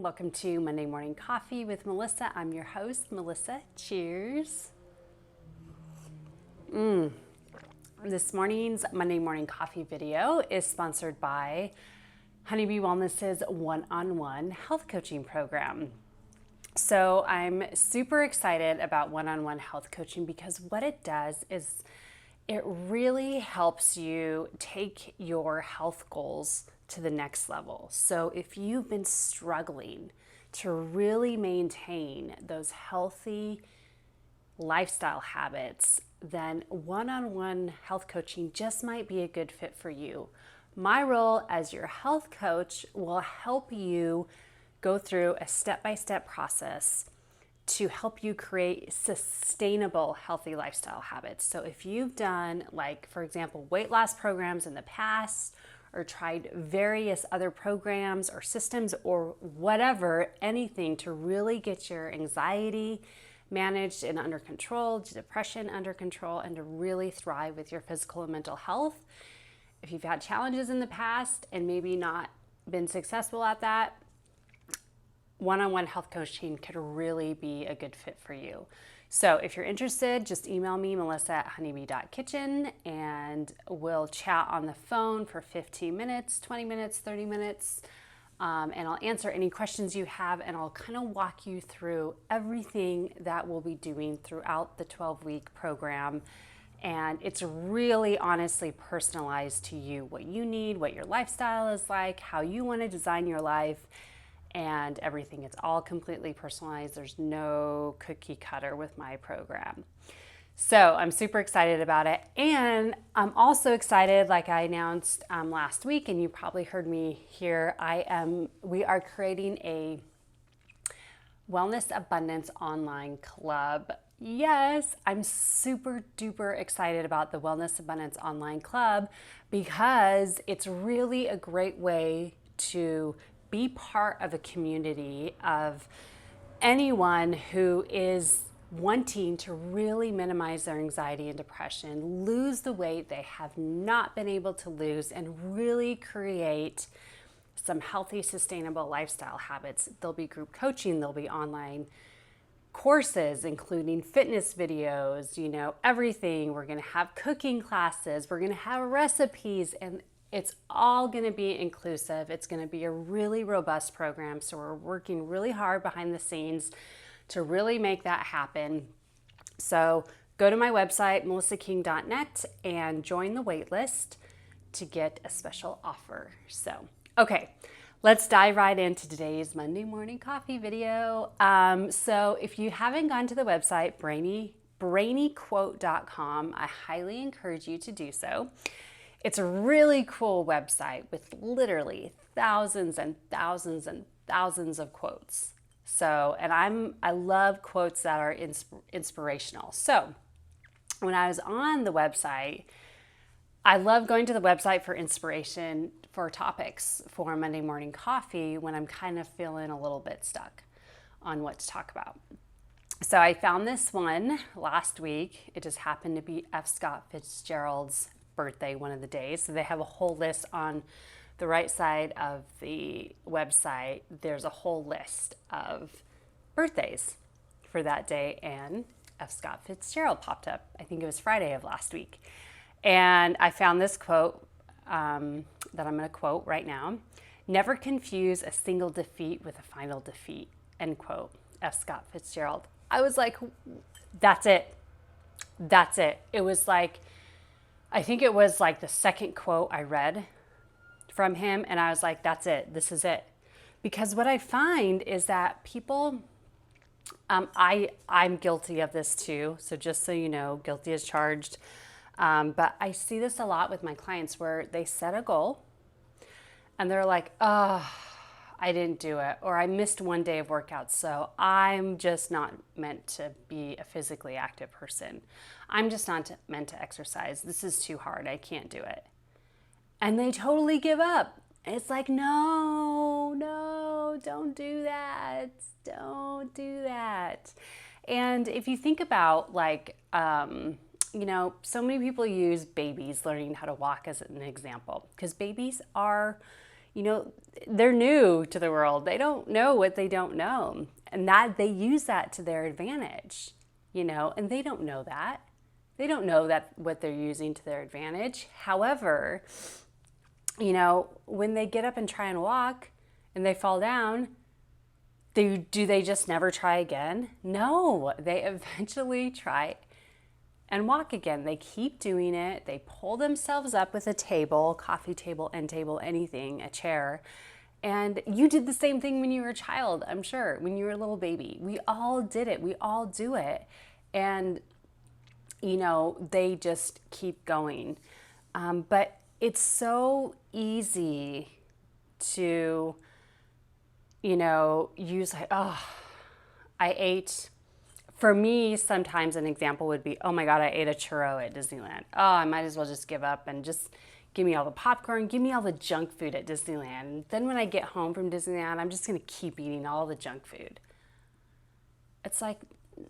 Welcome to Monday Morning Coffee with Melissa. I'm your host, Melissa. Cheers. This morning's Monday Morning Coffee video is sponsored by Honeybee Wellness's one-on-one health coaching program. So I'm super excited about one-on-one health coaching because what it does is it really helps you take your health goals to the next level. So if you've been struggling to really maintain those healthy lifestyle habits, then one-on-one health coaching just might be a good fit for you. My role as your health coach will help you go through a step-by-step process to help you create sustainable healthy lifestyle habits. So if you've done, like, for example, weight loss programs in the past, or tried various other programs or systems or whatever, anything to really get your anxiety managed and under control, depression under control, and to really thrive with your physical and mental health. If you've had challenges in the past and maybe not been successful at that, one-on-one health coaching could really be a good fit for you. So if you're interested, just email me, melissa@honeybee.kitchen, and we'll chat on the phone for 15 minutes, 20 minutes, 30 minutes, and I'll answer any questions you have, and I'll kind of walk you through everything that we'll be doing throughout the 12-week program. And it's really honestly personalized to you, what you need, what your lifestyle is like, how you want to design your life, and everything. It's all completely personalized. There's no cookie cutter with my program. So I'm super excited about it. And I'm also excited, like I announced last week, and you probably heard me here, we are creating a Wellness Abundance online club. Yes, I'm super duper excited about the Wellness Abundance online club because it's really a great way to be part of a community of anyone who is wanting to really minimize their anxiety and depression, lose the weight they have not been able to lose, and really create some healthy, sustainable lifestyle habits. There'll be group coaching, there'll be online courses, including fitness videos, everything. We're gonna have cooking classes, we're gonna have recipes, and it's all going to be inclusive. It's going to be a really robust program. So we're working really hard behind the scenes to really make that happen. So go to my website, melissaking.net, and join the wait list to get a special offer. So, okay, let's dive right into today's Monday Morning Coffee video. So if you haven't gone to the website, brainyquote.com, I highly encourage you to do so. It's a really cool website with literally thousands and thousands and thousands of quotes. So, and I love quotes that are inspirational. So when I was on the website, I love going to the website for inspiration for topics for Monday Morning Coffee when I'm kind of feeling a little bit stuck on what to talk about. So I found this one last week. It just happened to be F. Scott Fitzgerald's birthday one of the days. So they have a whole list on the right side of the website. There's a whole list of birthdays for that day, and F. Scott Fitzgerald popped up. I think it was Friday of last week. And I found this quote that I'm going to quote right now. "Never confuse a single defeat with a final defeat," end quote. F. Scott Fitzgerald. I was like, that's it. That's it. It was like, I think it was like the second quote I read from him, and I was like, that's it, this is it. Because what I find is that people, I'm guilty of this too, so just so you know, guilty as charged. But I see this a lot with my clients where they set a goal and they're like, oh, I didn't do it, or I missed one day of workouts, so I'm just not meant to be a physically active person. I'm just not meant to exercise. This is too hard. I can't do it. And they totally give up. It's like, no, don't do that. Don't do that. And if you think about like, so many people use babies learning how to walk as an example, because babies are they're new to the world. They don't know what they don't know. And that they use that to their advantage, and they don't know that. They don't know that what they're using to their advantage. However, when they get up and try and walk and they fall down, do they just never try again? No, they eventually try and walk again. They keep doing it. They pull themselves up with a table, coffee table, end table, anything, a chair. And you did the same thing when you were a child, I'm sure, when you were a little baby. We all did it. We all do it. And, they just keep going. But it's so easy to, use like, oh, I ate. For me, sometimes an example would be, oh my God, I ate a churro at Disneyland. Oh, I might as well just give up and just give me all the popcorn, give me all the junk food at Disneyland. And then when I get home from Disneyland, I'm just going to keep eating all the junk food. It's like,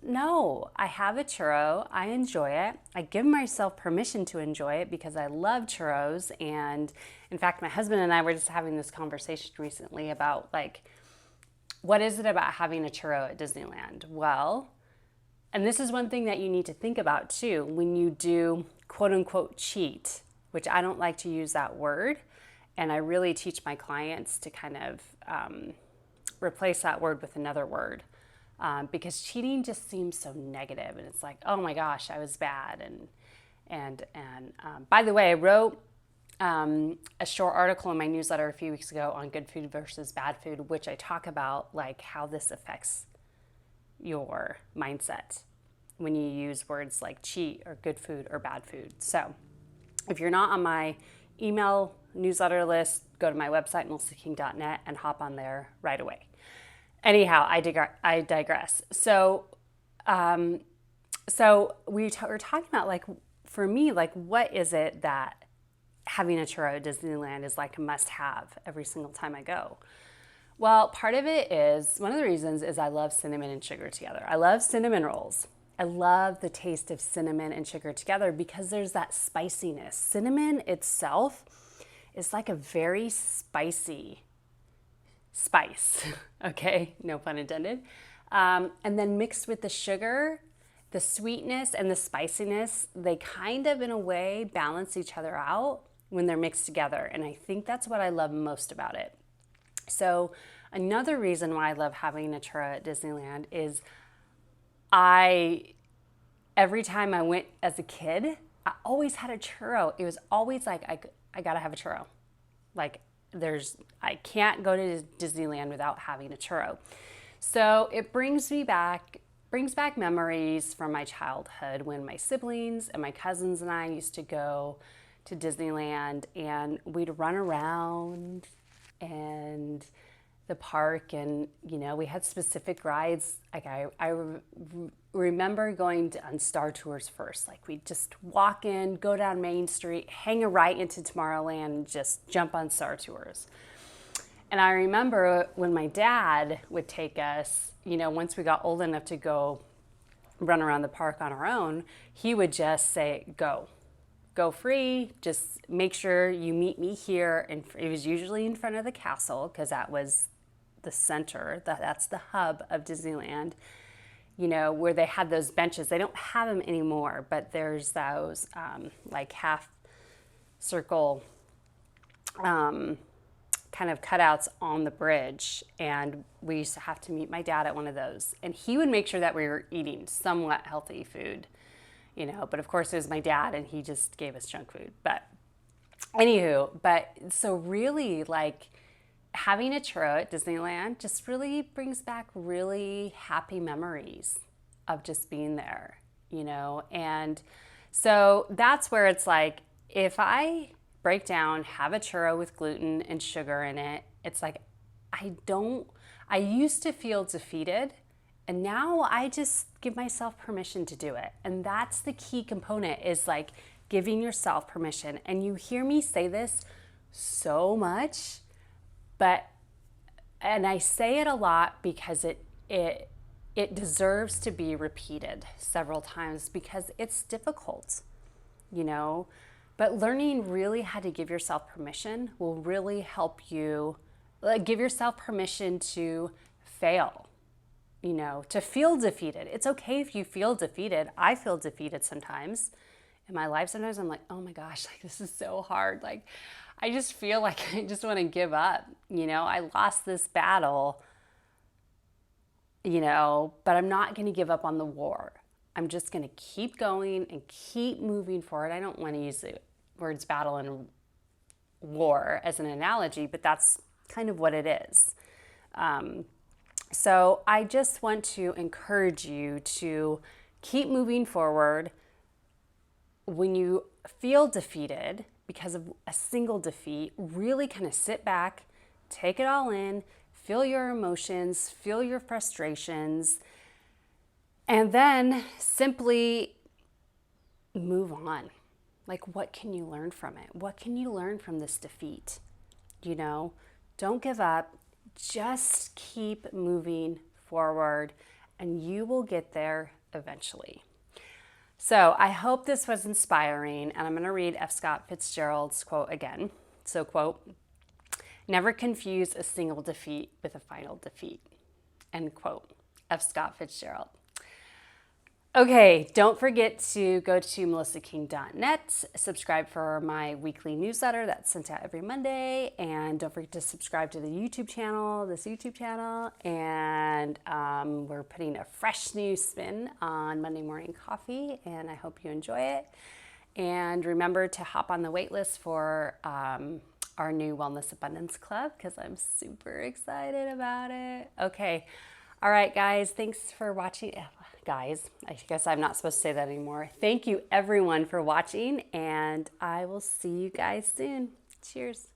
no, I have a churro. I enjoy it. I give myself permission to enjoy it because I love churros. And in fact, my husband and I were just having this conversation recently about what is it about having a churro at Disneyland? Well, and this is one thing that you need to think about too when you do quote unquote cheat, which I don't like to use that word. And I really teach my clients to kind of replace that word with another word. Because cheating just seems so negative, and it's like, oh my gosh, I was bad. And by the way, I wrote a short article in my newsletter a few weeks ago on good food versus bad food, which I talk about how this affects your mindset when you use words like cheat or good food or bad food. So if you're not on my email newsletter list, go to my website, melissaking.net, and hop on there right away. Anyhow, I digress. So we were talking about for me, what is it that having a churro at Disneyland is like a must-have every single time I go? Well, part of it is, one of the reasons is I love cinnamon and sugar together. I love cinnamon rolls. I love the taste of cinnamon and sugar together because there's that spiciness. Cinnamon itself is like a very spicy spice, okay? No pun intended. And then mixed with the sugar, the sweetness and the spiciness, they kind of, in a way, balance each other out when they're mixed together. And I think that's what I love most about it. So another reason why I love having a churro at Disneyland is every time I went as a kid, I always had a churro. It was always like, I gotta have a churro. I can't go to Disneyland without having a churro. So it brings back memories from my childhood when my siblings and my cousins and I used to go to Disneyland, and we'd run around and the park, and we had specific rides. I remember going on Star Tours first. We'd just walk in, go down Main Street, hang a right into Tomorrowland, and just jump on Star Tours. And I remember when my dad would take us, once we got old enough to go run around the park on our own, he would just say, go free, just make sure you meet me here. And it was usually in front of the castle because that was the center, that's the hub of Disneyland, where they had those benches. They don't have them anymore, but there's those half circle kind of cutouts on the bridge. And we used to have to meet my dad at one of those. And he would make sure that we were eating somewhat healthy food, but of course it was my dad and he just gave us junk food. But so really having a churro at Disneyland just really brings back really happy memories of just being there, and so that's where it's if I break down, have a churro with gluten and sugar in it, it's I used to feel defeated, and now I just give myself permission to do it. And that's the key component, is giving yourself permission. And you hear me say this so much, and I say it a lot because it deserves to be repeated several times because it's difficult, But learning really how to give yourself permission will really help you give yourself permission to fail, to feel defeated. It's okay if you feel defeated. I feel defeated sometimes in my life. Sometimes I'm like, oh my gosh, like this is so hard. Like I just feel like I just want to give up. I lost this battle, but I'm not going to give up on the war. I'm just going to keep going and keep moving forward. I don't want to use the words battle and war as an analogy, but that's kind of what it is. So I just want to encourage you to keep moving forward. When you feel defeated because of a single defeat, really kind of sit back, take it all in, feel your emotions, feel your frustrations, and then simply move on. Like, what can you learn from it? What can you learn from this defeat? Don't give up. Just keep moving forward and you will get there eventually. So I hope this was inspiring, and I'm going to read F. Scott Fitzgerald's quote again. So, quote, "Never confuse a single defeat with a final defeat." End quote. F. Scott Fitzgerald. Okay, don't forget to go to melissaking.net, subscribe for my weekly newsletter that's sent out every Monday, and don't forget to subscribe to this YouTube channel, and we're putting a fresh new spin on Monday Morning Coffee, and I hope you enjoy it. And remember to hop on the wait list for our new Wellness Abundance Club, because I'm super excited about it. Okay, all right, guys, thanks for watching. Guys, I guess I'm not supposed to say that anymore. Thank you everyone for watching, and I will see you guys soon. Cheers.